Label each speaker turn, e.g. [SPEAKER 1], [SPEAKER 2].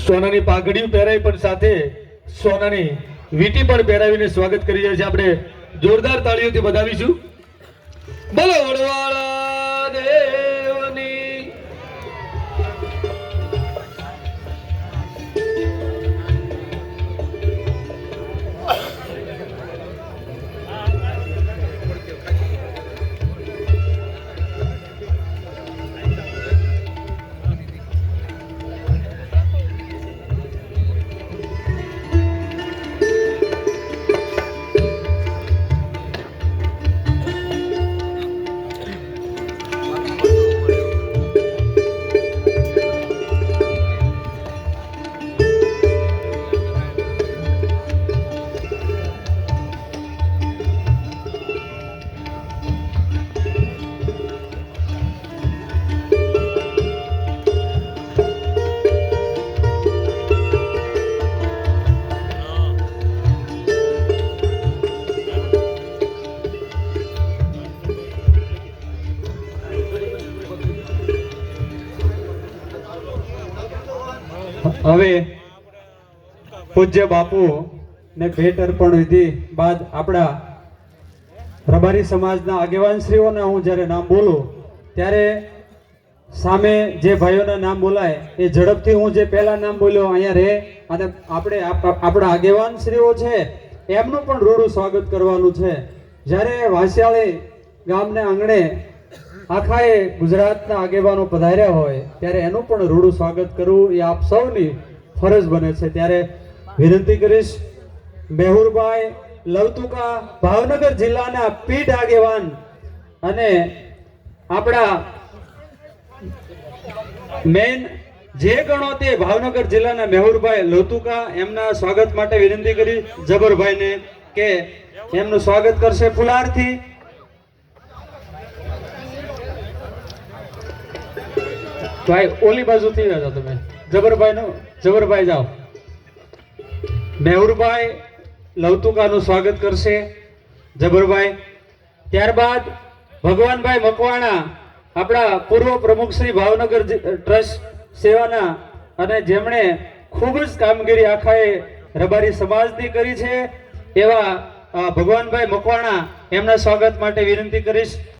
[SPEAKER 1] સોનાની પાઘડીઓ પહેરાવી પણ સાથે સોનાની વીટી પણ પહેરાવીને સ્વાગત કરી રહ્યા છે। આપણે જોરદાર તાળીઓથી વધાવીશું। બોલો વડવાળા દેવની।
[SPEAKER 2] હવે પૂજ્ય બાપુ ને ભેટ અર્પણ વિધિ બાદ આપણા રબારી સમાજના આગેવાનશ્રીઓના હું જ્યારે નામ બોલું ત્યારે સામે જે ભાઈઓના નામ બોલાય એ ઝડપથી હું જે પહેલા નામ બોલ્યો અહીંયા રહે અને આપણે આપણા આગેવાનશ્રીઓ છે એમનું પણ રૂડું સ્વાગત કરવાનું છે। જ્યારે વાસિયાળી ગામને આંગણે આખાએ ગુજરાતના આગેવાનો પધાર્યા હોય ત્યારે એનું પણ રૂડું સ્વાગત કરવું એ આપ સૌની ફરજ બને છે। ત્યારે વિનંતી કરીશ મેહુરભાઈ લવતુકા ભાવનગર જિલ્લાના પીઢ આગેવાન અને આપણા મેન જે ગણો તે ભાવનગર જિલ્લાના મેહુરભાઈ લવતુકા એમના સ્વાગત માટે વિનંતી કરી જબરભાઈને કે એમનું સ્વાગત કરશે ફુલારથી। ભાઈ ઓલી બાજુ થી જાઓ તમે જબરભાઈ જાઓ। મેહુરભાઈ લવતુકાનું સ્વાગત કરશે જબરભાઈ। ત્યારબાદ ભગવાનભાઈ મકવાણા આપણા પૂર્વ પ્રમુખ શ્રી ભાવનગર ટ્રસ્ટ સેવાના અને જેમણે ખૂબ જ કામગીરી આખાએ રબારી સમાજની કરી છે એવા ભગવાનભાઈ મકવાણા એમના સ્વાગત માટે વિનંતી કરીશ।